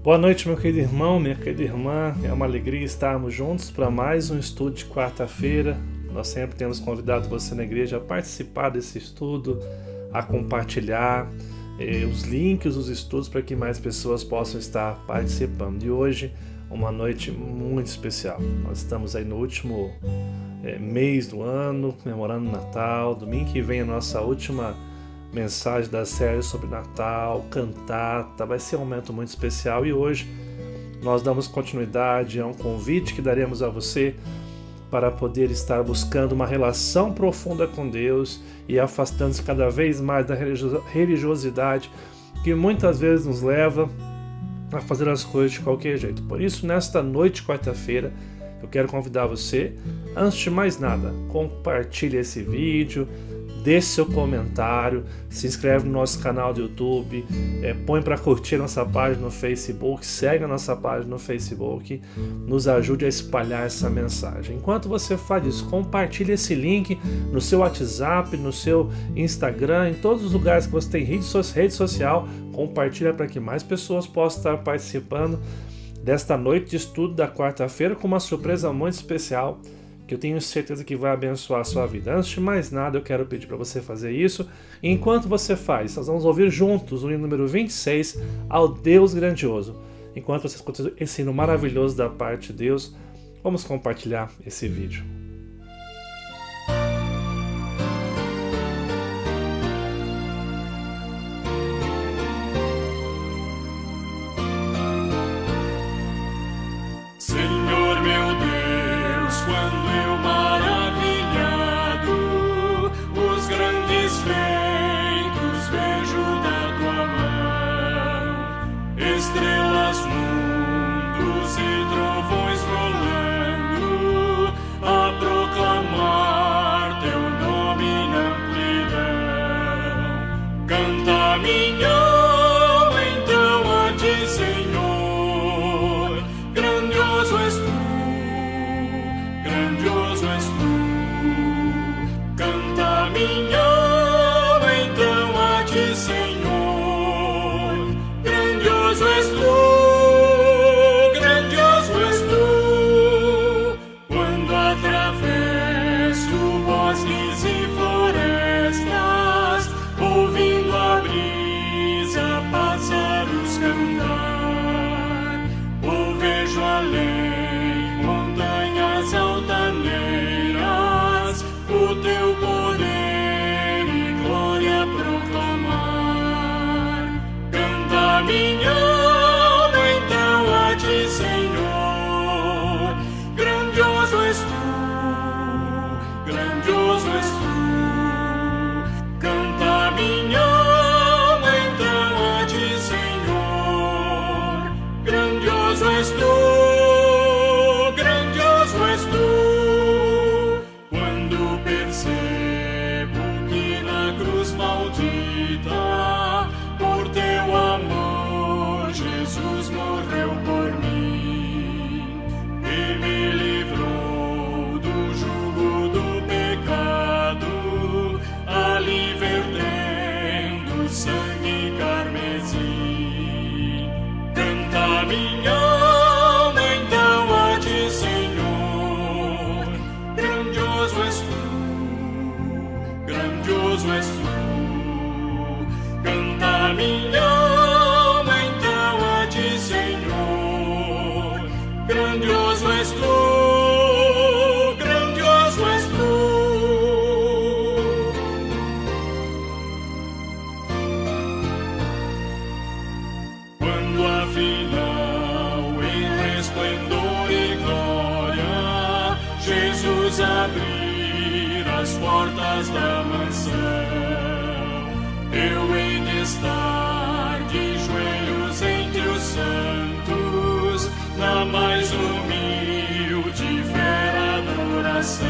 Boa noite, meu querido irmão, minha querida irmã. É uma alegria estarmos juntos para mais um estudo de quarta-feira. Nós sempre temos convidado você na igreja a participar desse estudo, a compartilhar os links, os estudos para que mais pessoas possam estar participando. E hoje, uma noite muito especial. Nós estamos aí no último mês do ano, comemorando o Natal. Domingo que vem a nossa última mensagem da série sobre Natal, cantata, vai ser um momento muito especial e hoje nós damos continuidade a um convite que daremos a você para poder estar buscando uma relação profunda com Deus e afastando-se cada vez mais da religiosidade que muitas vezes nos leva a fazer as coisas de qualquer jeito. Por isso, nesta noite de quarta-feira, eu quero convidar você, antes de mais nada, compartilhe esse vídeo, deixe seu comentário, se inscreve no nosso canal do YouTube, põe para curtir a nossa página no Facebook, segue a nossa página no Facebook, nos ajude a espalhar essa mensagem. Enquanto você faz isso, compartilhe esse link no seu WhatsApp, no seu Instagram, em todos os lugares que você tem rede social, compartilha para que mais pessoas possam estar participando desta noite de estudo da quarta-feira com uma surpresa muito especial que eu tenho certeza que vai abençoar a sua vida. Antes de mais nada, eu quero pedir para você fazer isso. E enquanto você faz, nós vamos ouvir juntos o hino número 26, ao Deus Grandioso. Enquanto você escuta esse hino maravilhoso da parte de Deus, vamos compartilhar esse vídeo. Estrelas, mundos e trovões rolando, a proclamar teu nome na amplidão. Canta minha alma então a ti, Senhor, grandioso és tu, grandioso és tu. Canta minha alma então a ti, Senhor. Minha alma então a ti, Senhor, grandioso és tu, grandioso és tu. Canta minha alma então a ti, Senhor, grandioso és tu, grandioso és tu. Quando percebo que na cruz maldita por teu amor Jesus morreu por mim e me livrou do jugo do pecado, ali vertendo sangue carmesim. Canta minha alma então a ti, Senhor, grandioso és tu, grandioso és tu. Canta minha alma então a ti, Senhor, grandioso és tu, grandioso és tu. Quando afinal em resplendor e glória Jesus abrir as portas da mansão, eu hei de estar de joelhos entre os santos, na mais humilde e fé adoração,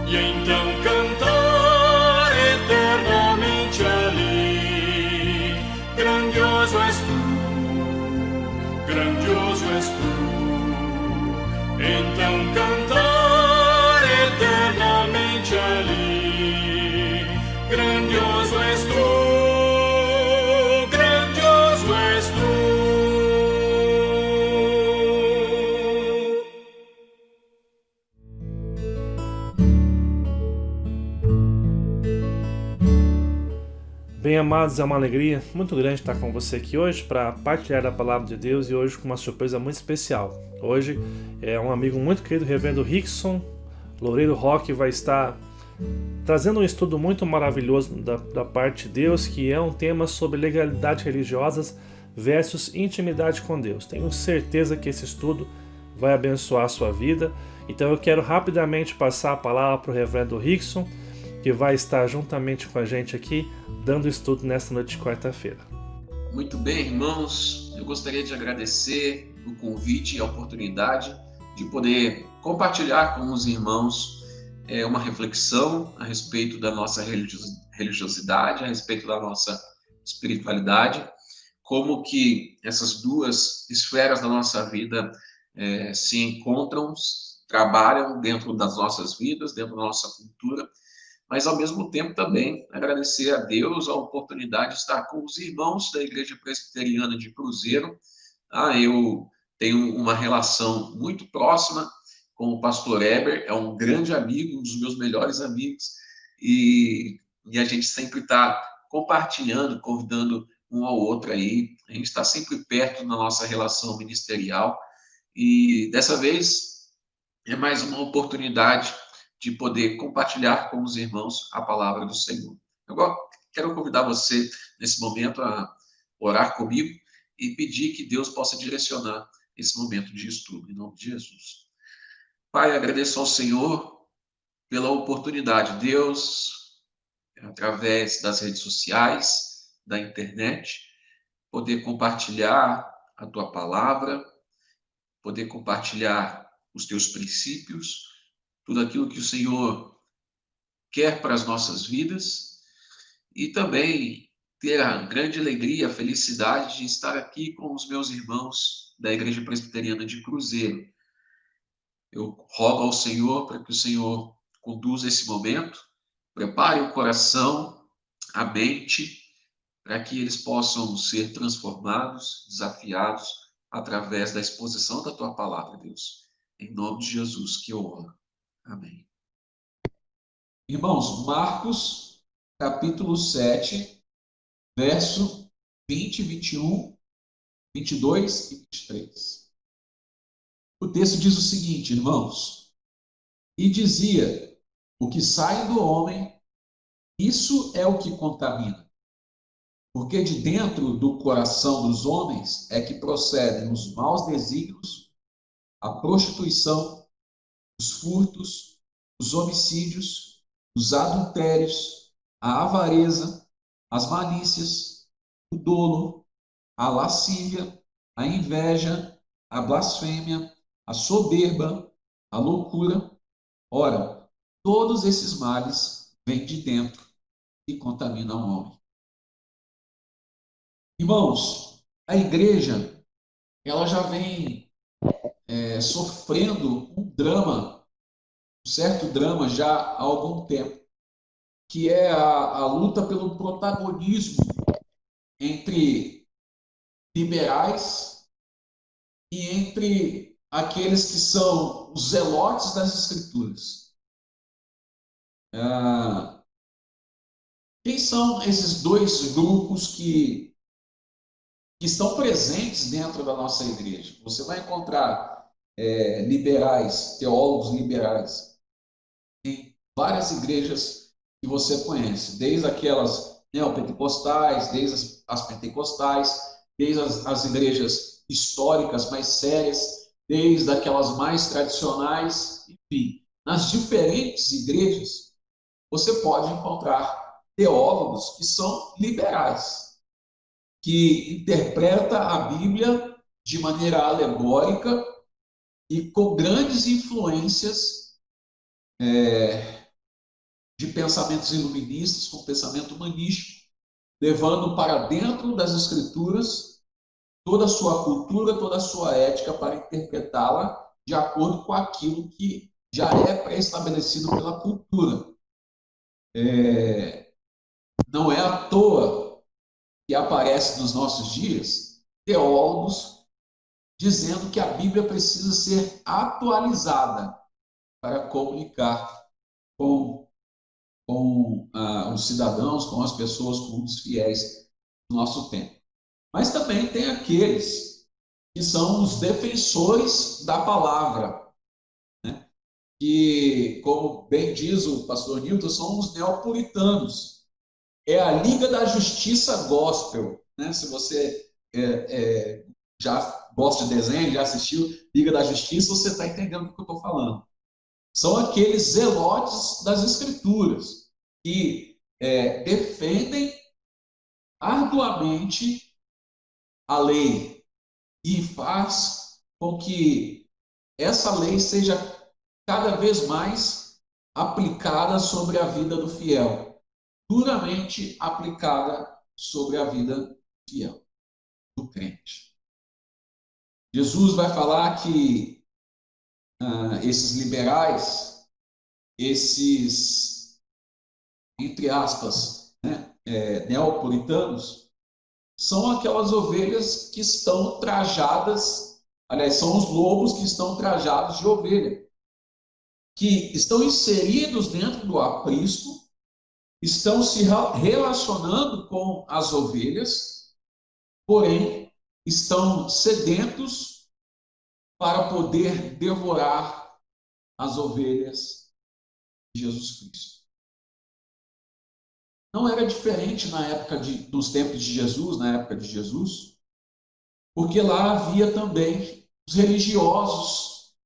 e então cantar eternamente ali, grandioso és tu, grandioso és tu. Então cantar eternamente ali, grandioso és tu, grandioso és tu. Bem, amados, é uma alegria muito grande estar com você aqui hoje para partilhar a palavra de Deus e hoje com uma surpresa muito especial. Hoje é um amigo muito querido, o reverendo Rickson Loureiro Roque, vai estar trazendo um estudo muito maravilhoso da parte de Deus, que é um tema sobre legalidades religiosas versus intimidade com Deus. Tenho certeza que esse estudo vai abençoar a sua vida, então eu quero rapidamente passar a palavra para o reverendo Rickson, que vai estar juntamente com a gente aqui, dando estudo nesta noite de quarta-feira. Muito bem, irmãos, eu gostaria de agradecer o convite e a oportunidade de poder compartilhar com os irmãos uma reflexão a respeito da nossa religiosidade, a respeito da nossa espiritualidade, como que essas duas esferas da nossa vida se encontram, trabalham dentro das nossas vidas, dentro da nossa cultura, mas ao mesmo tempo também agradecer a Deus a oportunidade de estar com os irmãos da Igreja Presbiteriana de Cruzeiro. Eu tenho uma relação muito próxima com o pastor Eber, é um grande amigo, um dos meus melhores amigos, e a gente sempre está compartilhando, convidando um ao outro aí, a gente está sempre perto na nossa relação ministerial, e dessa vez é mais uma oportunidade de poder compartilhar com os irmãos a palavra do Senhor. Eu quero convidar você, nesse momento, a orar comigo e pedir que Deus possa direcionar esse momento de estudo, em nome de Jesus. Pai, agradeço ao Senhor pela oportunidade, Deus, através das redes sociais, da internet, poder compartilhar a Tua palavra, poder compartilhar os Teus princípios, tudo aquilo que o Senhor quer para as nossas vidas e também ter a grande alegria, a felicidade de estar aqui com os meus irmãos da Igreja Presbiteriana de Cruzeiro. Eu rogo ao Senhor para que o Senhor conduza esse momento, prepare o coração, a mente, para que eles possam ser transformados, desafiados através da exposição da Tua palavra, Deus. Em nome de Jesus que eu oro. Amém. Irmãos, Marcos, capítulo 7, verso 20, 21, 22 e 23. O texto diz o seguinte, irmãos: E dizia, o que sai do homem, isso é o que contamina. Porque de dentro do coração dos homens é que procedem os maus desígnios, a prostituição, os furtos, os homicídios, os adultérios, a avareza, as malícias, o dolo, a lascívia, a inveja, a blasfêmia, a soberba, a loucura. Ora, todos esses males vêm de dentro e contaminam o homem. Irmãos, a igreja, ela já vem sofrendo um certo drama já há algum tempo, que é a luta pelo protagonismo entre liberais e entre aqueles que são os zelotes das Escrituras. Quem são esses dois grupos que estão presentes dentro da nossa igreja? Você vai encontrar liberais, teólogos liberais, em várias igrejas que você conhece, desde aquelas neopentecostais, desde as pentecostais, desde as igrejas históricas mais sérias, desde aquelas mais tradicionais, enfim, nas diferentes igrejas você pode encontrar teólogos que são liberais, que interpreta a Bíblia de maneira alegórica e com grandes influências de pensamentos iluministas, com pensamento humanístico, levando para dentro das Escrituras toda a sua cultura, toda a sua ética para interpretá-la de acordo com aquilo que já é pré-estabelecido pela cultura. Não é à toa que aparece nos nossos dias teólogos dizendo que a Bíblia precisa ser atualizada para comunicar com com os cidadãos, com as pessoas, com os fiéis do nosso tempo. Mas também tem aqueles que são os defensores da palavra, que, como bem diz o pastor Newton, são os neopuritanos. É a Liga da Justiça Gospel, né? Se você já gosta de desenho, já assistiu Liga da Justiça, você está entendendo o que eu estou falando. São aqueles zelotes das Escrituras que defendem arduamente a lei e faz com que essa lei seja cada vez mais aplicada sobre a vida do fiel, duramente aplicada sobre a vida fiel do crente. Jesus vai falar que esses liberais, esses, entre aspas, neopuritanos, são aquelas ovelhas que estão trajadas, aliás, são os lobos que estão trajados de ovelha, que estão inseridos dentro do aprisco, estão se relacionando com as ovelhas, porém estão sedentos para poder devorar as ovelhas de Jesus Cristo. Não era diferente na época dos tempos de Jesus, na época de Jesus, porque lá havia também os religiosos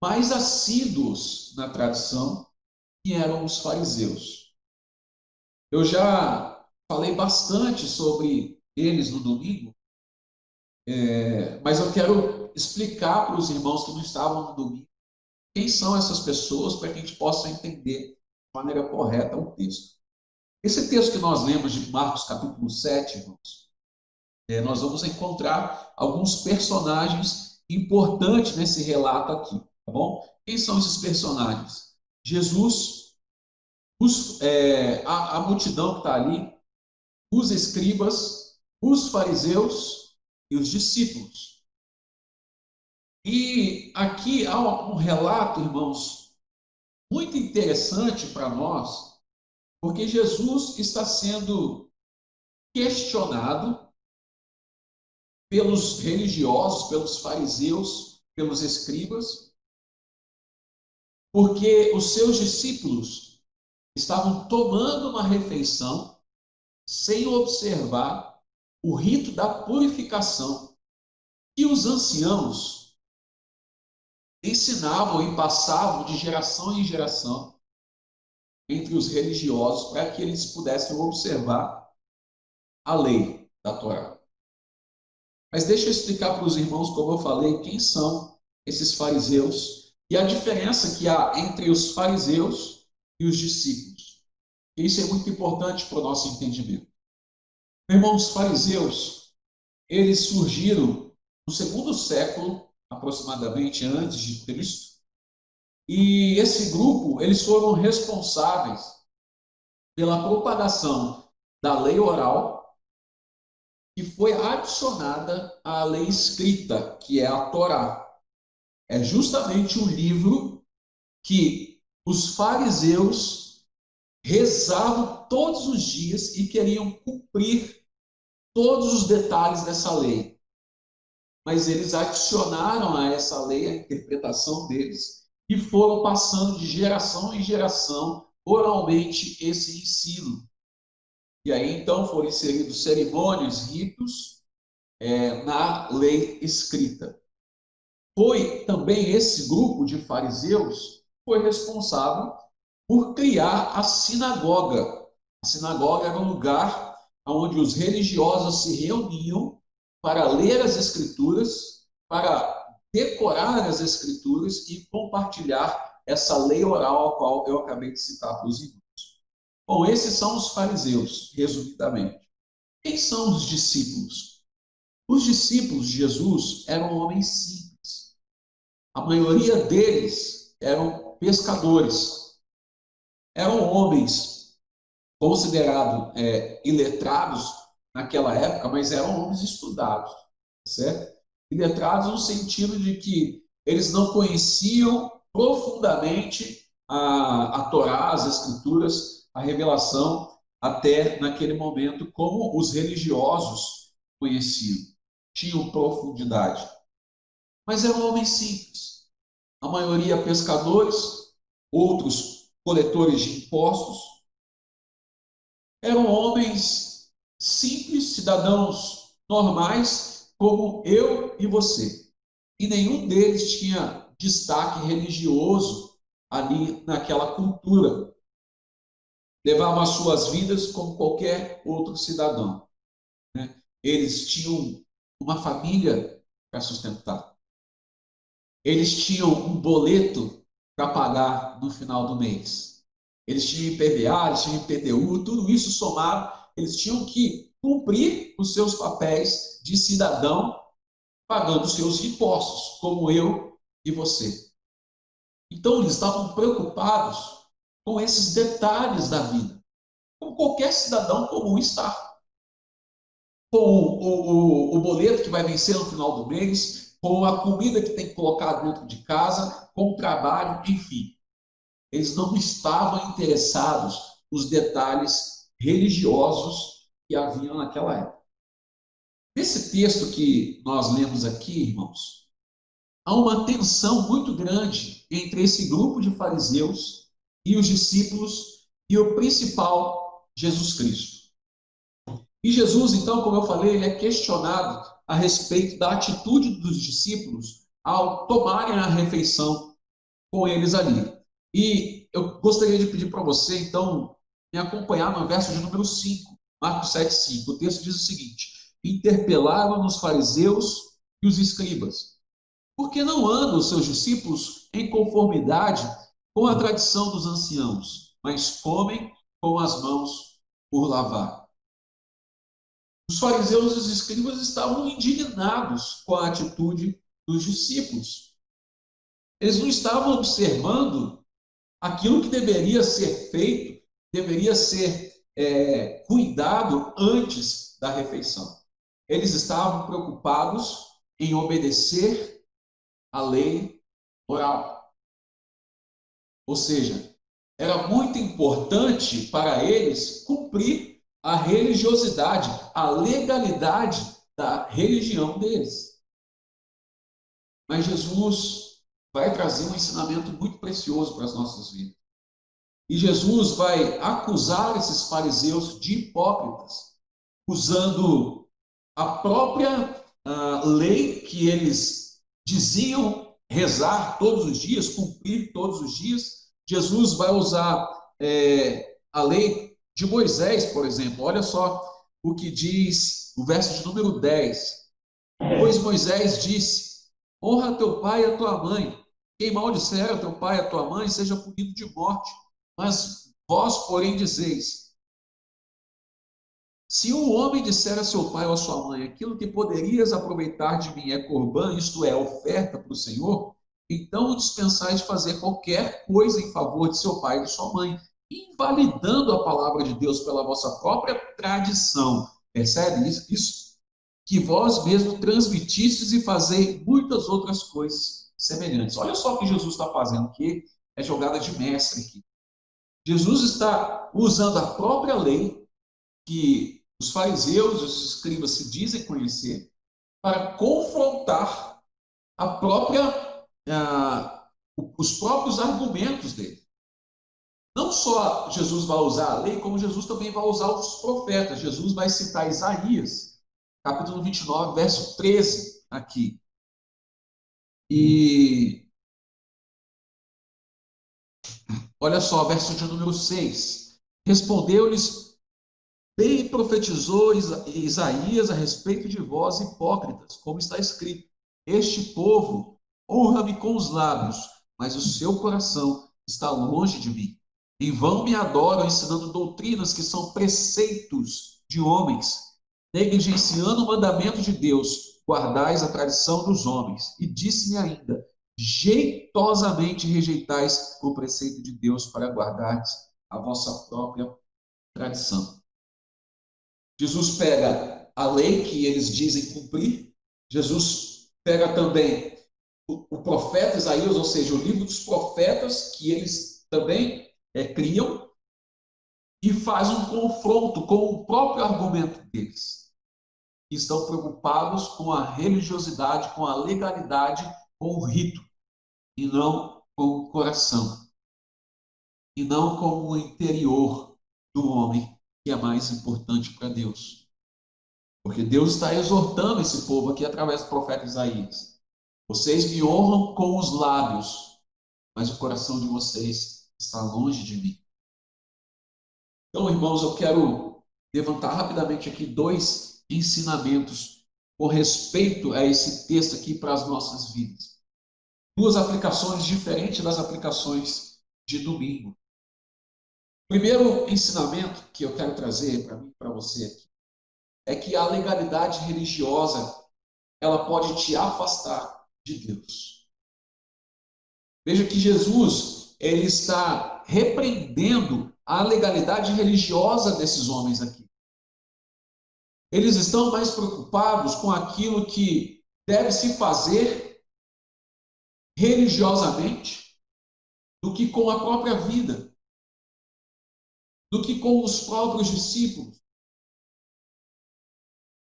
mais assíduos na tradição, que eram os fariseus. Eu já falei bastante sobre eles no domingo, mas eu quero explicar para os irmãos que não estavam no domingo quem são essas pessoas, para que a gente possa entender de maneira correta o texto. Esse texto que nós lemos de Marcos capítulo 7, irmãos, nós vamos encontrar alguns personagens importantes nesse relato aqui, tá bom? Quem são esses personagens? Jesus, a multidão que está ali, os escribas, os fariseus e os discípulos. E aqui há um relato, irmãos, muito interessante para nós, porque Jesus está sendo questionado pelos religiosos, pelos fariseus, pelos escribas, porque os seus discípulos estavam tomando uma refeição sem observar o rito da purificação que os anciãos ensinavam e passavam de geração em geração entre os religiosos para que eles pudessem observar a lei da Torá. Mas deixa eu explicar para os irmãos, como eu falei, quem são esses fariseus e a diferença que há entre os fariseus e os discípulos. Isso é muito importante para o nosso entendimento. Irmãos, os fariseus, eles surgiram no segundo século, aproximadamente antes de Cristo, e esse grupo, eles foram responsáveis pela propagação da lei oral, que foi adicionada à lei escrita, que é a Torá. É justamente o livro que os fariseus rezavam todos os dias e queriam cumprir todos os detalhes dessa lei. Mas eles adicionaram a essa lei a interpretação deles e foram passando de geração em geração oralmente esse ensino. E aí então foram inseridos cerimônias, ritos na lei escrita. Foi também esse grupo de fariseus que foi responsável por criar a sinagoga. A sinagoga era um lugar onde os religiosos se reuniam para ler as Escrituras, para decorar as Escrituras e compartilhar essa lei oral a qual eu acabei de citar para os irmãos. Bom, esses são os fariseus, resumidamente. Quem são os discípulos? Os discípulos de Jesus eram homens simples. A maioria deles eram pescadores. Eram homens considerados iletrados naquela época, mas eram homens estudados, certo? Iletrados no sentido de que eles não conheciam profundamente a Torá, as Escrituras, a revelação até naquele momento, como os religiosos conheciam. Tinham profundidade. Mas eram homens simples. A maioria pescadores, outros coletores de impostos. Eram homens simples, cidadãos normais, como eu e você. E nenhum deles tinha destaque religioso ali naquela cultura. Levavam as suas vidas como qualquer outro cidadão, né? Eles tinham uma família para sustentar. Eles tinham um boleto para pagar no final do mês. Eles tinham IPVA, eles tinham IPTU, tudo isso somado, eles tinham que cumprir os seus papéis de cidadão, pagando os seus impostos, como eu e você. Então, eles estavam preocupados com esses detalhes da vida, como qualquer cidadão comum está. Com o boleto que vai vencer no final do mês, com a comida que tem que colocar dentro de casa, com o trabalho, enfim. Eles não estavam interessados nos detalhes religiosos que haviam naquela época. Nesse texto que nós lemos aqui, irmãos, há uma tensão muito grande entre esse grupo de fariseus e os discípulos e o principal, Jesus Cristo. E Jesus, então, como eu falei, ele é questionado a respeito da atitude dos discípulos ao tomarem a refeição com eles ali. E eu gostaria de pedir para você, então, me acompanhar no verso de número 5, Marcos 7,5. O texto diz o seguinte: interpelaram os fariseus e os escribas: por que não andam os seus discípulos em conformidade com a tradição dos anciãos, mas comem com as mãos por lavar? Os fariseus e os escribas estavam indignados com a atitude dos discípulos. Eles não estavam observando aquilo que deveria ser feito, deveria ser cuidado antes da refeição. Eles estavam preocupados em obedecer a lei oral. Ou seja, era muito importante para eles cumprir a religiosidade, a legalidade da religião deles. Mas Jesus vai trazer um ensinamento muito precioso para as nossas vidas. E Jesus vai acusar esses fariseus de hipócritas, usando a própria lei que eles diziam rezar todos os dias, cumprir todos os dias. Jesus vai usar a lei de Moisés, por exemplo. Olha só o que diz o verso de número 10. Pois Moisés disse: honra teu pai e a tua mãe. Quem maldisser a teu pai e a tua mãe seja punido de morte. Mas vós, porém, dizeis: se um homem disser a seu pai ou a sua mãe, aquilo que poderias aproveitar de mim é corbã, isto é, oferta para o Senhor, então dispensais de fazer qualquer coisa em favor de seu pai e de sua mãe, invalidando a palavra de Deus pela vossa própria tradição. Percebe isso? Que vós mesmo transmitistes e fazei muitas outras coisas semelhantes. Olha só o que Jesus está fazendo aqui, é jogada de mestre aqui. Jesus está usando a própria lei que os fariseus e os escribas se dizem conhecer para confrontar os próprios argumentos dele. Não só Jesus vai usar a lei, como Jesus também vai usar os profetas. Jesus vai citar Isaías, capítulo 29, verso 13, aqui. E olha só, verso de número 6. Respondeu-lhes: bem profetizou Isaías a respeito de vós, hipócritas, como está escrito: este povo honra-me com os lábios, mas o seu coração está longe de mim. Em vão me adoram, ensinando doutrinas que são preceitos de homens, negligenciando o mandamento de Deus, guardais a tradição dos homens. E disse-me ainda: jeitosamente rejeitais o preceito de Deus para guardardes a vossa própria tradição. Jesus pega a lei que eles dizem cumprir. Jesus pega também o profeta Isaías, ou seja, o livro dos profetas que eles também criam, e faz um confronto com o próprio argumento deles. Estão preocupados com a religiosidade, com a legalidade, com o rito, e não com o coração, e não com o interior do homem, que é mais importante para Deus. Porque Deus está exortando esse povo aqui através do profeta Isaías. Vocês me honram com os lábios, mas o coração de vocês está longe de mim. Então, irmãos, eu quero levantar rapidamente aqui 2 ensinamentos com respeito a esse texto aqui para as nossas vidas. 2 aplicações diferentes das aplicações de domingo. O primeiro ensinamento que eu quero trazer para mim e para você aqui é que a legalidade religiosa ela pode te afastar de Deus. Veja que Jesus ele está repreendendo a legalidade religiosa desses homens aqui. Eles estão mais preocupados com aquilo que deve se fazer religiosamente do que com a própria vida, do que com os próprios discípulos.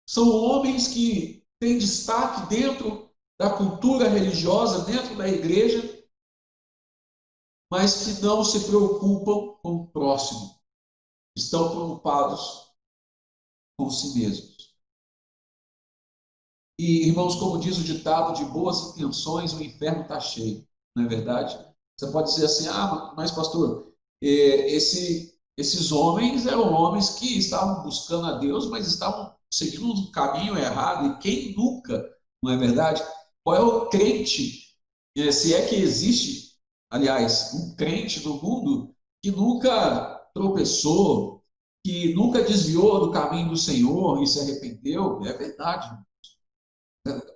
São homens que têm destaque dentro da cultura religiosa, dentro da igreja, mas que não se preocupam com o próximo. Estão preocupados com si mesmos. E, irmãos, como diz o ditado, de boas intenções o inferno está cheio. Não é verdade? Você pode dizer assim, mas pastor, esses homens eram homens que estavam buscando a Deus, mas estavam seguindo um caminho errado. E quem nunca, não é verdade? Qual é o crente, se é que existe, aliás, um crente no mundo que nunca tropeçou, que nunca desviou do caminho do Senhor e se arrependeu? É verdade.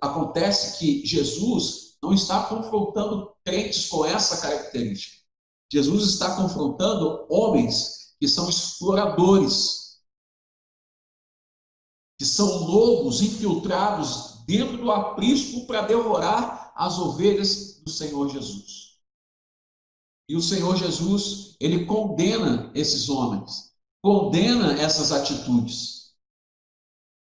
Acontece que Jesus não está confrontando crentes com essa característica. Jesus está confrontando homens que são exploradores, que são lobos infiltrados dentro do aprisco para devorar as ovelhas do Senhor Jesus. E o Senhor Jesus, ele condena esses homens, condena essas atitudes.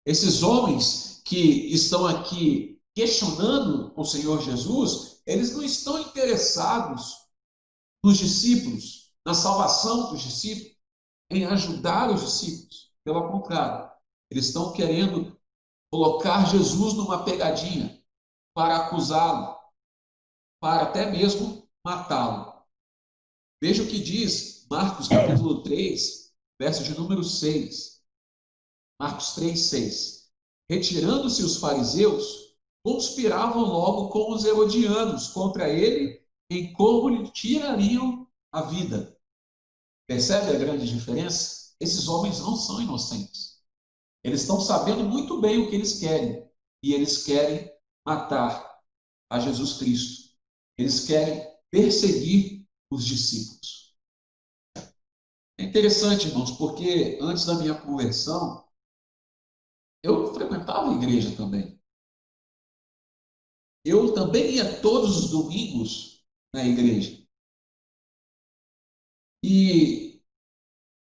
Esses homens que estão aqui questionando o Senhor Jesus, eles não estão interessados nos discípulos, na salvação dos discípulos, em ajudar os discípulos. Pelo contrário, eles estão querendo colocar Jesus numa pegadinha para acusá-lo, para até mesmo matá-lo. Veja o que diz Marcos capítulo 3, verso de número 6. Marcos 3, 6. Retirando-se os fariseus, conspiravam logo com os herodianos contra ele em como lhe tirariam a vida. Percebe a grande diferença? Esses homens não são inocentes. Eles estão sabendo muito bem o que eles querem. E eles querem matar a Jesus Cristo. Eles querem perseguir os discípulos. É interessante, irmãos, porque antes da minha conversão, eu frequentava a igreja também. Eu também ia todos os domingos na igreja. E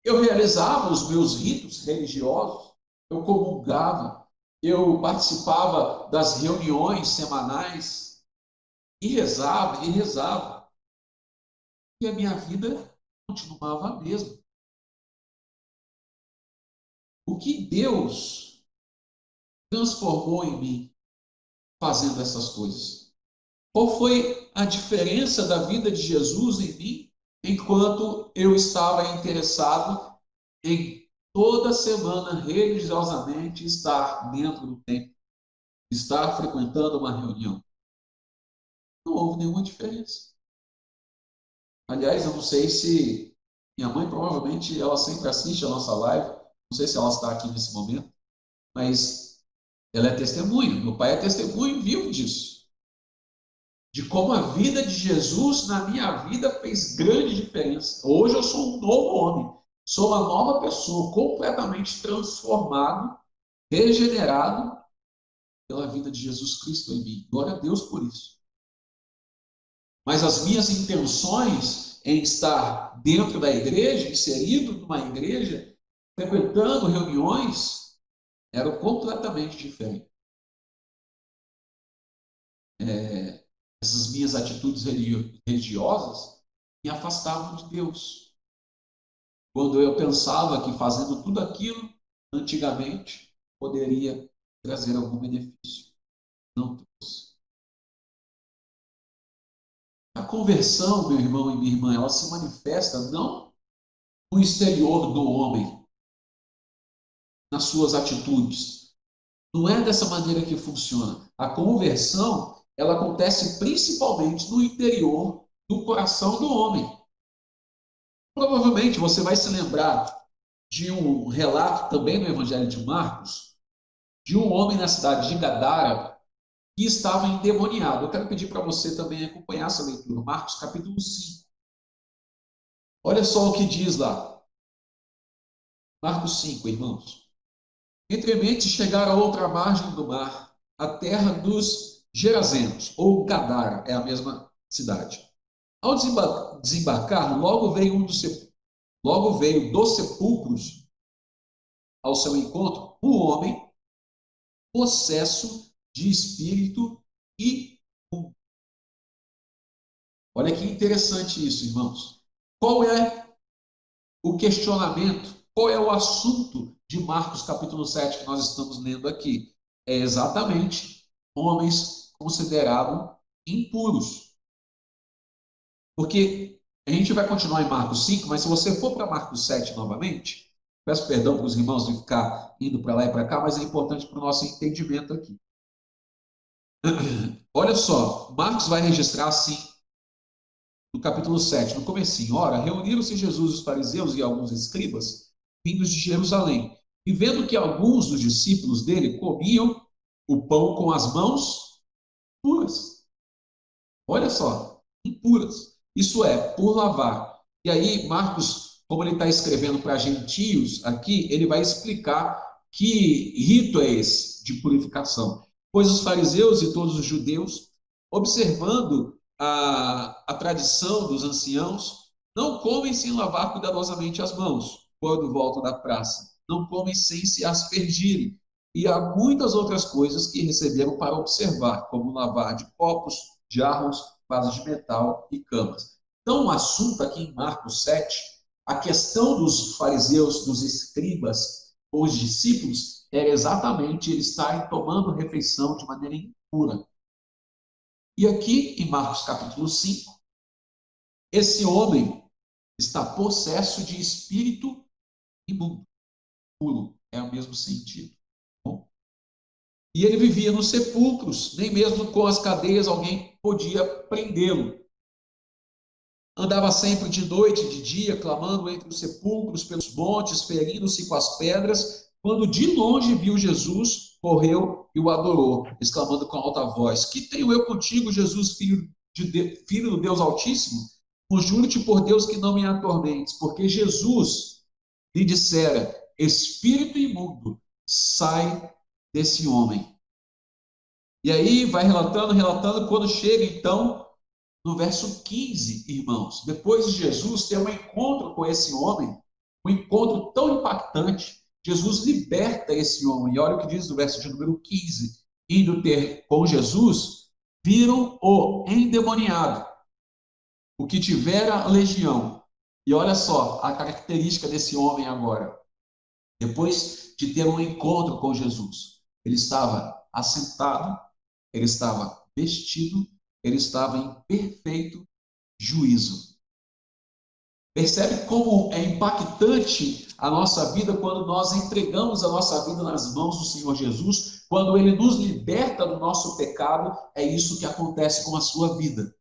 eu realizava os meus ritos religiosos, eu comungava, eu participava das reuniões semanais e rezava, e rezava. E a minha vida continuava a mesma. O que Deus transformou em mim fazendo essas coisas? Qual foi a diferença da vida de Jesus em mim enquanto eu estava interessado em toda semana religiosamente estar dentro do templo, estar frequentando uma reunião? Não houve nenhuma diferença. Aliás, eu não sei se minha mãe provavelmente ela sempre assiste a nossa live, não sei se ela está aqui nesse momento, mas ela é testemunha, meu pai é testemunho vivo disso. De como a vida de Jesus na minha vida fez grande diferença. Hoje eu sou um novo homem, sou uma nova pessoa, completamente transformado, regenerado pela vida de Jesus Cristo em mim. Glória a Deus por isso. Mas as minhas intenções em estar dentro da igreja, inserido numa igreja, frequentando reuniões, eram completamente diferentes. Essas minhas atitudes religiosas me afastavam de Deus. Quando eu pensava que fazendo tudo aquilo, antigamente, poderia trazer algum benefício. Não trouxe. A conversão, meu irmão e minha irmã, ela se manifesta não no exterior do homem, nas suas atitudes. Não é dessa maneira que funciona. A conversão, ela acontece principalmente no interior do coração do homem. Provavelmente você vai se lembrar de um relato também no Evangelho de Marcos, de um homem na cidade de Gadara que estava endemoniado. Eu quero pedir para você também acompanhar essa leitura, Marcos capítulo 5. Olha só o que diz lá. Marcos 5, irmãos. Entremente chegaram a outra margem do mar, a terra dos Gerazenos, ou Gadara, é a mesma cidade. Ao desembarcar, logo veio dos sepulcros ao seu encontro um homem possesso de espírito imundo. Olha que interessante isso, irmãos. Qual é o questionamento? Qual é o assunto de Marcos capítulo 7 que nós estamos lendo aqui? É exatamente homens considerados impuros. Porque a gente vai continuar em Marcos 5, mas se você for para Marcos 7 novamente, peço perdão para os irmãos de ficar indo para lá e para cá, mas é importante para o nosso entendimento aqui. Olha só, Marcos vai registrar assim, no capítulo 7, no comecinho. Ora, reuniram-se Jesus, os fariseus e alguns escribas, vindos de Jerusalém, e vendo que alguns dos discípulos dele comiam o pão com as mãos puras. Olha só, impuras. Isso é, por lavar. E aí, Marcos, como ele está escrevendo para gentios aqui, ele vai explicar que rito é esse de purificação. Pois os fariseus e todos os judeus, observando a tradição dos anciãos, não comem sem lavar cuidadosamente as mãos, quando voltam da praça. Não comem sem se aspergirem. E há muitas outras coisas que receberam para observar, como lavar de copos, jarros, vasos de metal e camas. Então, o assunto aqui em Marcos 7, a questão dos fariseus, dos escribas, ou os discípulos, era exatamente eles estarem tomando refeição de maneira impura. E aqui, em Marcos capítulo 5, esse homem está possesso de espírito imundo. Puro, é o mesmo sentido. Bom? E ele vivia nos sepulcros, nem mesmo com as cadeias alguém podia prendê-lo. Andava sempre de noite e de dia, clamando entre os sepulcros, pelos montes, ferindo-se com as pedras. Quando de longe viu Jesus, correu e o adorou, exclamando com alta voz: Que tenho eu contigo, Jesus, filho do Deus Altíssimo? Conjuro-te por Deus que não me atormentes, porque Jesus lhe dissera: Espírito imundo, sai desse homem. E aí vai relatando, quando chega então no verso 15, irmãos, depois de Jesus ter um encontro com esse homem, um encontro tão impactante, Jesus liberta esse homem. E olha o que diz no verso de número 15: indo ter com Jesus, viram o endemoniado, o que tivera legião. E olha só a característica desse homem agora. Depois de ter um encontro com Jesus, ele estava assentado, ele estava vestido, ele estava em perfeito juízo. Percebe como é impactante a nossa vida quando nós entregamos a nossa vida nas mãos do Senhor Jesus, quando Ele nos liberta do nosso pecado, é isso que acontece com a sua vida.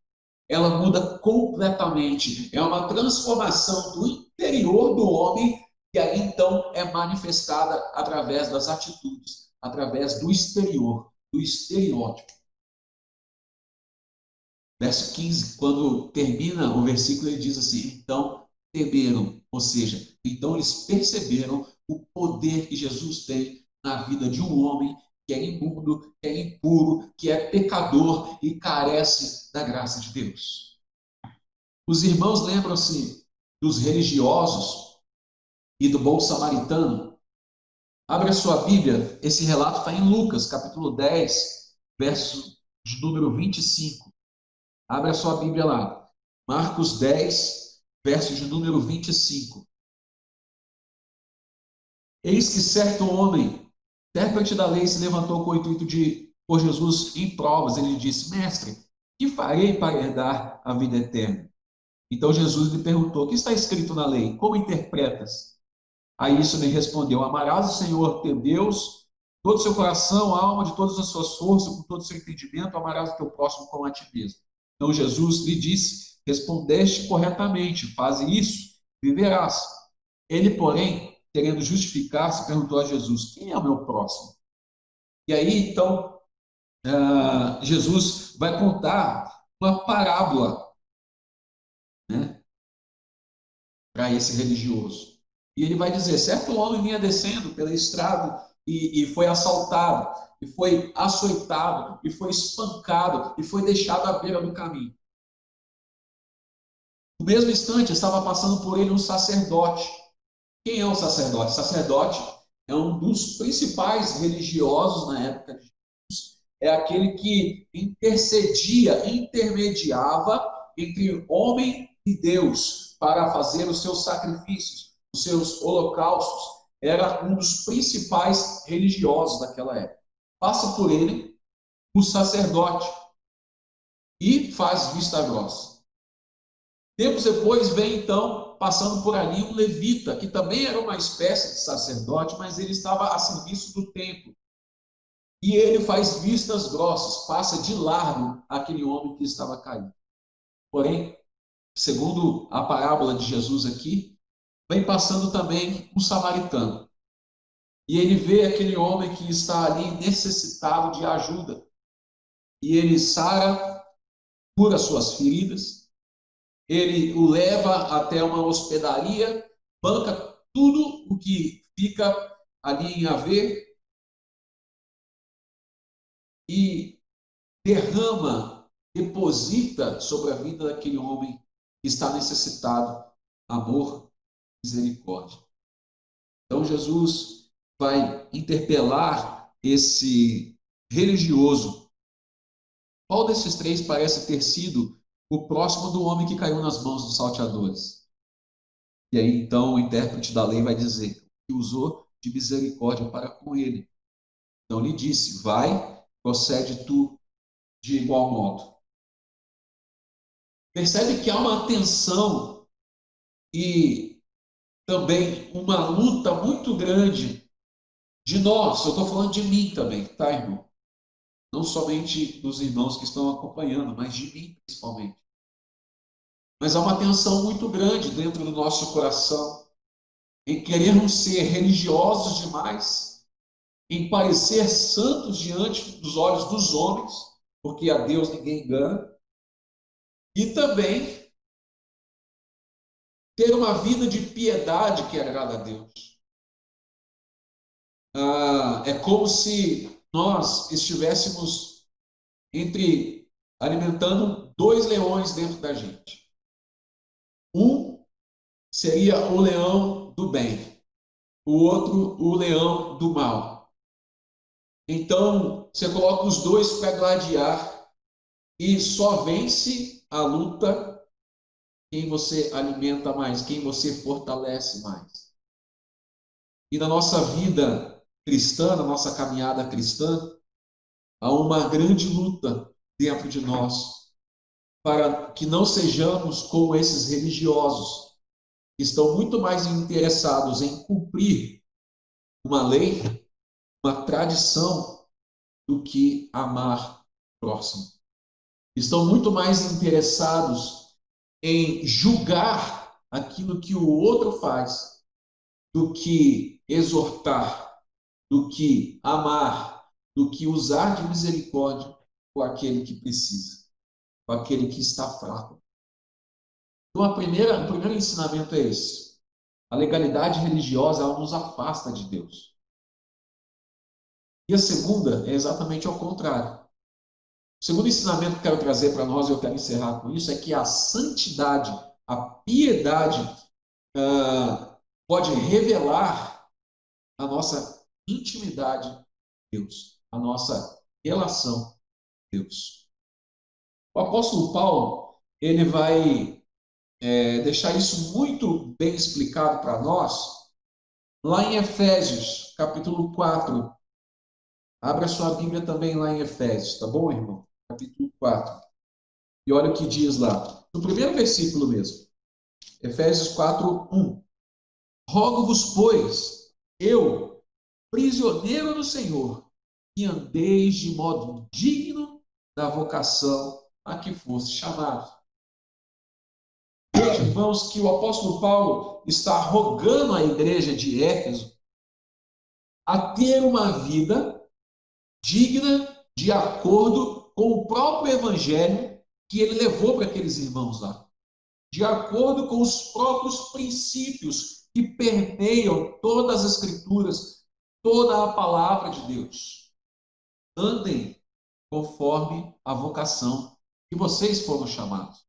Ela muda completamente, é uma transformação do interior do homem que aí então é manifestada através das atitudes, através do exterior, do estereótipo. Verso 15, quando termina o versículo, ele diz assim: então temeram, ou seja, então eles perceberam o poder que Jesus tem na vida de um homem que é imundo, que é impuro, que é pecador e carece da graça de Deus. Os irmãos lembram-se dos religiosos e do bom samaritano? Abre a sua Bíblia, esse relato está em Lucas, capítulo 10, verso de número 25. Abre a sua Bíblia lá. Marcos 10, verso de número 25. Eis que certo homem, intérprete da lei, se levantou com o intuito de pôr Jesus em provas. Ele disse: Mestre, que farei para herdar a vida eterna? Então Jesus lhe perguntou: o que está escrito na lei? Como interpretas? A isso ele respondeu: amarás o Senhor teu Deus, todo o seu coração, alma, de todas as suas forças, com todo o seu entendimento, amarás o teu próximo como a ti mesmo. Então Jesus lhe disse: respondeste corretamente, faze isso, viverás. Ele, porém, querendo justificar-se, perguntou a Jesus: quem é o meu próximo? E aí, então, Jesus vai contar uma parábola, né, para esse religioso. E ele vai dizer: certo homem vinha descendo pela estrada e foi assaltado, e foi açoitado, e foi espancado, e foi deixado à beira do caminho. No mesmo instante, estava passando por ele um sacerdote. Quem é o sacerdote? O sacerdote é um dos principais religiosos na época de Jesus. É aquele que intercedia, intermediava entre homem e Deus para fazer os seus sacrifícios, os seus holocaustos. Era um dos principais religiosos daquela época. Passa por ele o sacerdote e faz vista grossa. Tempos depois vem então, passando por ali, um levita, que também era uma espécie de sacerdote, mas ele estava a serviço do templo. E ele faz vistas grossas, passa de largo aquele homem que estava caído. Porém, segundo a parábola de Jesus aqui, vem passando também um samaritano. E ele vê aquele homem que está ali necessitado de ajuda. E ele sara, cura suas feridas, ele o leva até uma hospedaria, banca tudo o que fica ali em haver e derrama, deposita sobre a vida daquele homem que está necessitado amor, misericórdia. Então Jesus vai interpelar esse religioso. Qual desses três parece ter sido o próximo do homem que caiu nas mãos dos salteadores? E aí, então, o intérprete da lei vai dizer que usou de misericórdia para com ele. Então, lhe disse: vai, procede tu de igual modo. Percebe que há uma tensão e também uma luta muito grande de nós. Eu estou falando de mim também, tá, irmão? Não somente dos irmãos que estão acompanhando, mas de mim principalmente. Mas há uma tensão muito grande dentro do nosso coração em querermos ser religiosos demais, em parecer santos diante dos olhos dos homens, porque a Deus ninguém engana, e também ter uma vida de piedade que agrada a Deus. É como se nós estivéssemos alimentando dois leões dentro da gente. Um seria o leão do bem, o outro o leão do mal. Então, você coloca os dois para gladiar e só vence a luta quem você alimenta mais, quem você fortalece mais. E na nossa vida cristã, na nossa caminhada cristã, há uma grande luta dentro de nós para que não sejamos como esses religiosos que estão muito mais interessados em cumprir uma lei, uma tradição, do que amar o próximo. Estão muito mais interessados em julgar aquilo que o outro faz do que exortar, do que amar, do que usar de misericórdia com aquele que precisa, com aquele que está fraco. Então, o primeiro ensinamento é esse. A legalidade religiosa, ela nos afasta de Deus. E a segunda é exatamente ao contrário. O segundo ensinamento que quero trazer para nós, e eu quero encerrar com isso, é que a santidade, a piedade, pode revelar a nossa intimidade com Deus, a nossa relação com Deus. O apóstolo Paulo, ele vai deixar isso muito bem explicado para nós, lá em Efésios, capítulo 4. Abra sua Bíblia também lá em Efésios, tá bom, irmão? Capítulo 4. E olha o que diz lá, no primeiro versículo mesmo. Efésios 4, 1. Rogo-vos, pois, eu, prisioneiro do Senhor, que andeis de modo digno da vocação a que fosse chamado. Veja, irmãos, que o apóstolo Paulo está rogando à igreja de Éfeso a ter uma vida digna de acordo com o próprio evangelho que ele levou para aqueles irmãos lá. De acordo com os próprios princípios que permeiam todas as escrituras, toda a palavra de Deus. Andem conforme a vocação que vocês foram chamados.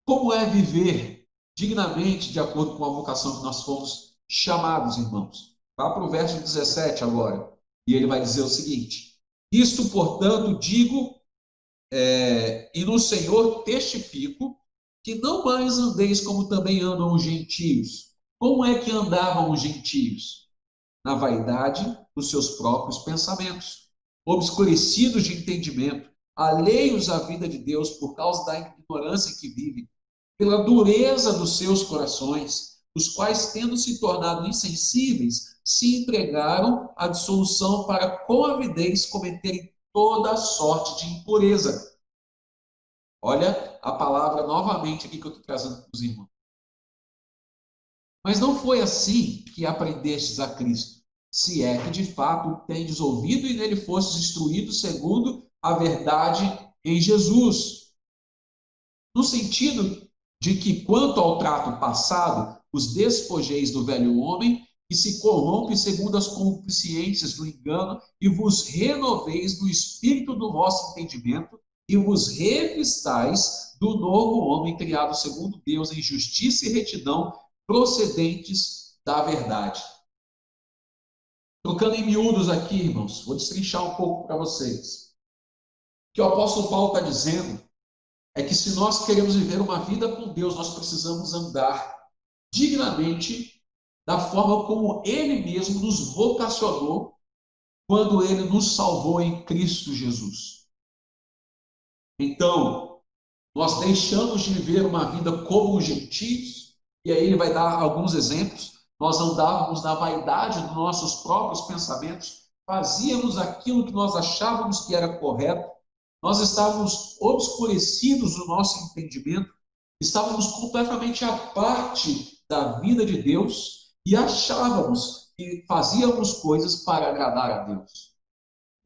Como é viver dignamente de acordo com a vocação que nós fomos chamados, irmãos? Vá para o verso 17 agora. E ele vai dizer o seguinte: isto, portanto, digo, e no Senhor testifico, que não mais andeis como também andam os gentios. Como é que andavam os gentios? Na vaidade dos seus próprios pensamentos, obscurecidos de entendimento, alheios à vida de Deus por causa da ignorância em que vivem, pela dureza dos seus corações, os quais, tendo se tornado insensíveis, se entregaram à dissolução para, com avidez, cometerem toda sorte de impureza. Olha a palavra novamente aqui que eu estou trazendo para os irmãos. Mas não foi assim que aprendestes a Cristo, se é que de fato tendes ouvido e nele fostes instruídos segundo a verdade em Jesus. No sentido de que, quanto ao trato passado, os despojeis do velho homem, que se corrompe segundo as concupiscências do engano, e vos renoveis no espírito do vosso entendimento, e vos revistais do novo homem criado segundo Deus em justiça e retidão, procedentes da verdade. Trocando em miúdos aqui, irmãos, vou destrinchar um pouco para vocês. O que o apóstolo Paulo está dizendo é que se nós queremos viver uma vida com Deus, nós precisamos andar dignamente da forma como Ele mesmo nos vocacionou quando Ele nos salvou em Cristo Jesus. Então, nós deixamos de viver uma vida como os gentios, e aí ele vai dar alguns exemplos. Nós andávamos na vaidade dos nossos próprios pensamentos, fazíamos aquilo que nós achávamos que era correto, nós estávamos obscurecidos no nosso entendimento, estávamos completamente à parte da vida de Deus e achávamos que fazíamos coisas para agradar a Deus.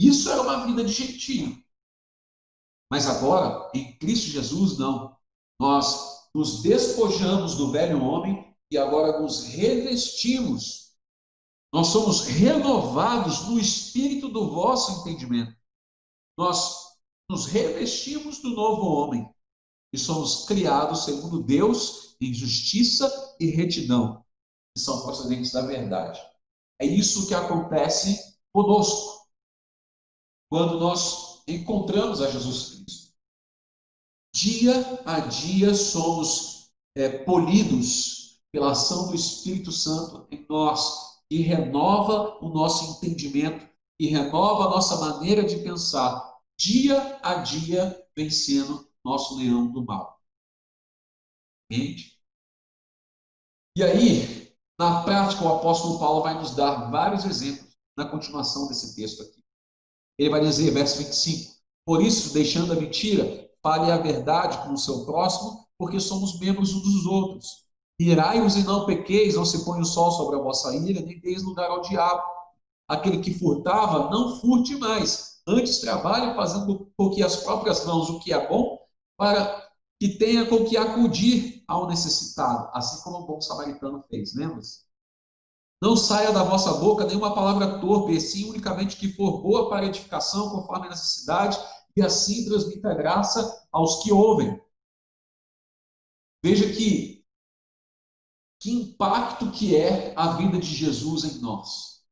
Isso era uma vida de gentio. Mas agora, em Cristo Jesus, não. Nós nos despojamos do velho homem e agora nos revestimos. Nós somos renovados no espírito do vosso entendimento. Nós nos revestimos do novo homem e somos criados segundo Deus em justiça e retidão, que são procedentes da verdade. É isso que acontece conosco quando nós encontramos a Jesus Cristo. Dia a dia somos polidos pela ação do Espírito Santo em nós, que renova o nosso entendimento, que renova a nossa maneira de pensar, dia a dia vencendo nosso leão do mal. Entende? E aí, na prática, o apóstolo Paulo vai nos dar vários exemplos na continuação desse texto aqui. Ele vai dizer, verso 25, por isso, deixando a mentira, fale a verdade com o seu próximo, porque somos membros uns dos outros. Irai-vos e não pequeis, não se põe o sol sobre a vossa ira, nem deis lugar ao diabo. Aquele que furtava, não furte mais. Antes trabalhe fazendo com que as próprias mãos o que é bom, para que tenha com que acudir ao necessitado, assim como o bom samaritano fez, lembra-se? Não saia da vossa boca nenhuma palavra torpe, e sim unicamente que for boa para edificação, conforme a necessidade, e assim transmita graça aos que ouvem. Veja que impacto que é a vida de Jesus em nós.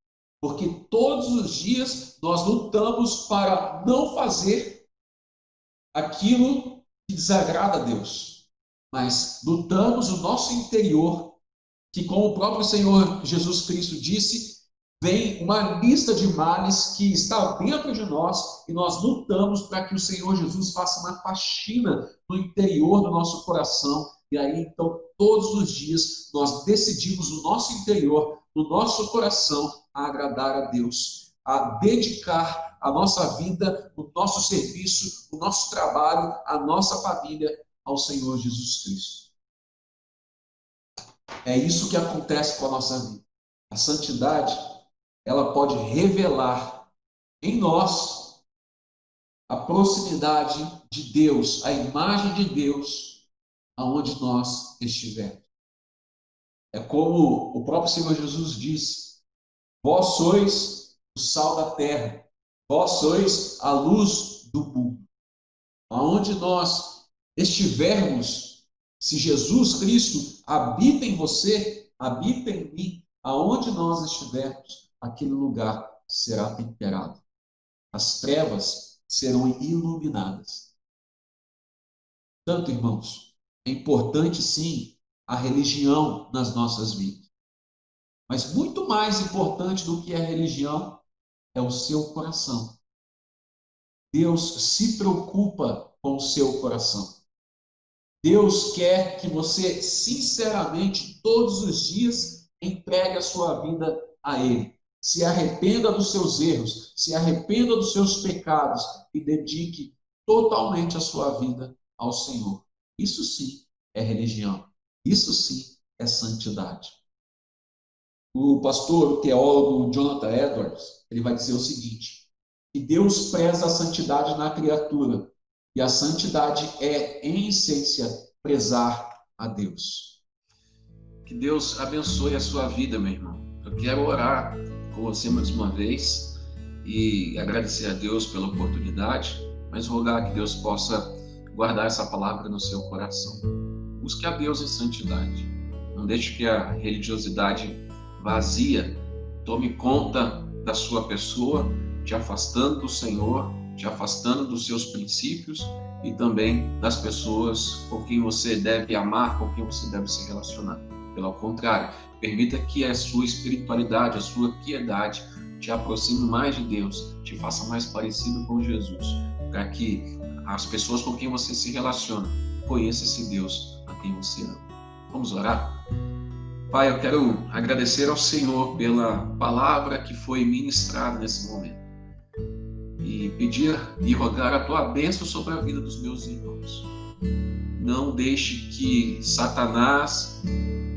Porque todos os dias nós lutamos para não fazer aquilo que desagrada a Deus. Mas lutamos o nosso interior, que como o próprio Senhor Jesus Cristo disse, vem uma lista de males que está dentro de nós e nós lutamos para que o Senhor Jesus faça uma faxina no interior do nosso coração. E aí, então, todos os dias nós decidimos no nosso interior, no nosso coração, a agradar a Deus, a dedicar a nossa vida, o nosso serviço, o nosso trabalho, a nossa família ao Senhor Jesus Cristo. É isso que acontece com a nossa vida. A santidade, ela pode revelar em nós a proximidade de Deus, a imagem de Deus, aonde nós estivermos. É como o próprio Senhor Jesus disse: vós sois o sal da terra, vós sois a luz do mundo. Aonde nós estivermos, se Jesus Cristo habita em você, habita em mim, aonde nós estivermos, aquele lugar será temperado. As trevas serão iluminadas. Portanto, irmãos, é importante sim a religião nas nossas vidas. Mas muito mais importante do que a religião é o seu coração. Deus se preocupa com o seu coração. Deus quer que você, sinceramente, todos os dias, entregue a sua vida a Ele. Se arrependa dos seus erros, se arrependa dos seus pecados e dedique totalmente a sua vida ao Senhor. Isso sim é religião. Isso sim é santidade. O pastor, o teólogo Jonathan Edwards, ele vai dizer o seguinte: que Deus preza a santidade na criatura, e a santidade é, em essência, prezar a Deus. Que Deus abençoe a sua vida, meu irmão. Eu quero orar com você mais uma vez e agradecer a Deus pela oportunidade, mas rogar que Deus possa guardar essa palavra no seu coração. Busque a Deus em santidade. Não deixe que a religiosidade vazia tome conta da sua pessoa, te afastando do Senhor, te afastando dos seus princípios e também das pessoas por quem você deve amar, por quem você deve se relacionar. Pelo contrário, permita que a sua espiritualidade, a sua piedade te aproxime mais de Deus, te faça mais parecido com Jesus, para que as pessoas com quem você se relaciona conheçam esse Deus a quem você ama. Vamos orar? Pai, eu quero agradecer ao Senhor pela palavra que foi ministrada nesse momento e pedir e rogar a tua bênção sobre a vida dos meus irmãos. Não deixe que Satanás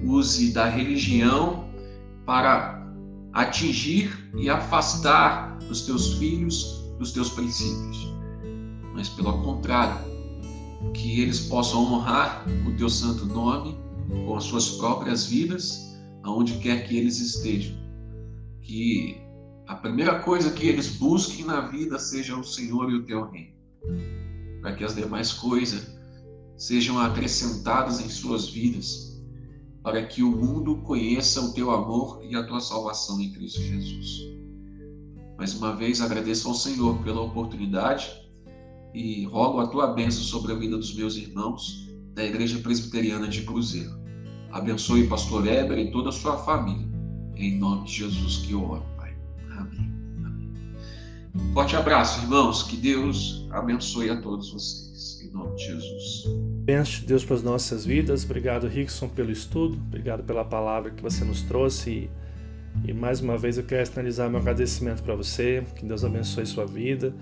use da religião para atingir e afastar os teus filhos dos teus princípios, mas pelo contrário, que eles possam honrar o teu santo nome com as suas próprias vidas, aonde quer que eles estejam. Que a primeira coisa que eles busquem na vida seja o Senhor e o teu reino, para que as demais coisas sejam acrescentadas em suas vidas, para que o mundo conheça o teu amor e a tua salvação em Cristo Jesus. Mais uma vez agradeço ao Senhor pela oportunidade e rogo a tua bênção sobre a vida dos meus irmãos da Igreja Presbiteriana de Cruzeiro. Abençoe o pastor Heber e toda a sua família. Em nome de Jesus que eu oro, Pai. Amém. Amém. Forte abraço, irmãos. Que Deus abençoe a todos vocês. Em nome de Jesus. Bênção de Deus para as nossas vidas. Obrigado, Rickson, pelo estudo. Obrigado pela palavra que você nos trouxe. E mais uma vez eu quero externalizar meu agradecimento para você. Que Deus abençoe sua vida,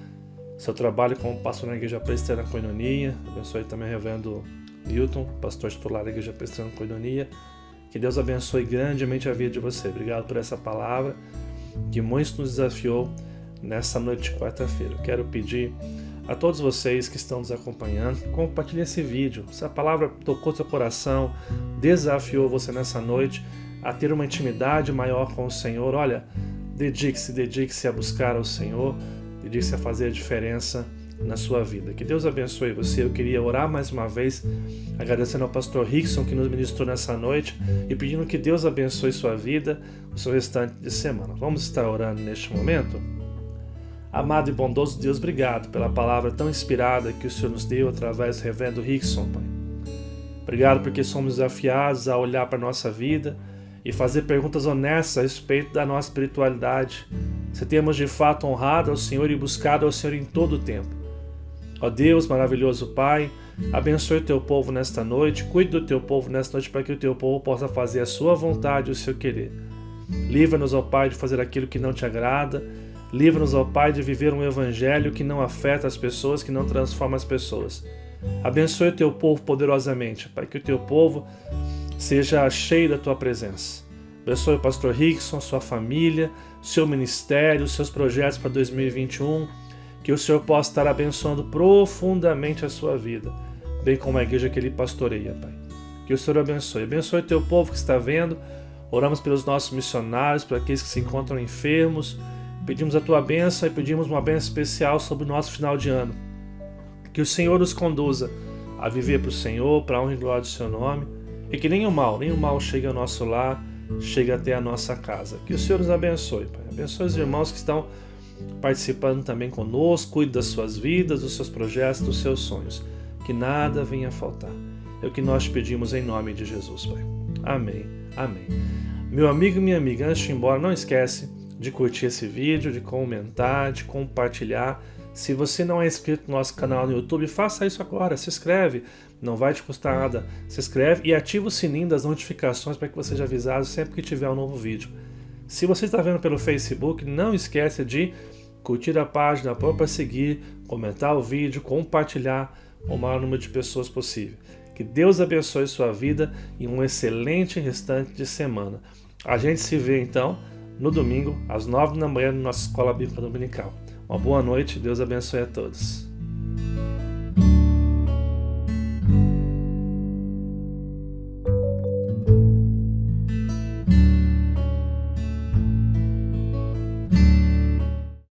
seu trabalho como pastor na Igreja Presbiteriana Koinonia. Abençoe também o reverendo Newton, pastor titular da Igreja Presbiteriana Koinonia. Que Deus abençoe grandemente a vida de você. Obrigado por essa palavra que muito nos desafiou nessa noite de quarta-feira. Eu quero pedir a todos vocês que estão nos acompanhando, compartilhe esse vídeo. Se a palavra tocou seu coração, desafiou você nessa noite, a ter uma intimidade maior com o Senhor. Olha, dedique-se a buscar ao Senhor, dedique-se a fazer a diferença na sua vida. Que Deus abençoe você. Eu queria orar mais uma vez, agradecendo ao pastor Rickson que nos ministrou nessa noite e pedindo que Deus abençoe sua vida, o seu restante de semana. Vamos estar orando neste momento? Amado e bondoso Deus, obrigado pela palavra tão inspirada que o Senhor nos deu através do reverendo Rickson, Pai. Obrigado porque somos desafiados a olhar para a nossa vida e fazer perguntas honestas a respeito da nossa espiritualidade. Se temos de fato honrado ao Senhor e buscado ao Senhor em todo o tempo. Ó Deus, maravilhoso Pai, abençoe o teu povo nesta noite, cuide do teu povo nesta noite para que o teu povo possa fazer a sua vontade e o seu querer. Livra-nos, ó Pai, de fazer aquilo que não te agrada. Livra-nos, ó Pai, de viver um evangelho que não afeta as pessoas, que não transforma as pessoas. Abençoe o teu povo poderosamente, Pai, que o teu povo seja cheio da tua presença. Abençoe o pastor Rickson, sua família, seu ministério, seus projetos para 2021. Que o Senhor possa estar abençoando profundamente a sua vida, bem como a igreja que ele pastoreia, Pai. Que o Senhor abençoe. Abençoe o teu povo que está vendo. Oramos pelos nossos missionários, por aqueles que se encontram enfermos. Pedimos a tua bênção e pedimos uma bênção especial sobre o nosso final de ano. Que o Senhor nos conduza a viver para o Senhor, para a honra e glória do seu nome, e que nenhum mal chegue ao nosso lar, chegue até a nossa casa. Que o Senhor nos abençoe, Pai. Abençoe os irmãos que estão participando também conosco, cuide das suas vidas, dos seus projetos, dos seus sonhos. Que nada venha a faltar. É o que nós pedimos em nome de Jesus, Pai. Amém. Amém. Meu amigo e minha amiga, antes de ir embora, não esquece de curtir esse vídeo, de comentar, de compartilhar. Se você não é inscrito no nosso canal no YouTube, faça isso agora, se inscreve, não vai te custar nada. Se inscreve e ativa o sininho das notificações para que você seja avisado sempre que tiver um novo vídeo. Se você está vendo pelo Facebook, não esqueça de curtir a página, pôr para seguir, comentar o vídeo, compartilhar com o maior número de pessoas possível. Que Deus abençoe sua vida e um excelente restante de semana. A gente se vê então no domingo, às 9 da manhã, na nossa Escola Bíblica Dominical. Uma boa noite, Deus abençoe a todos.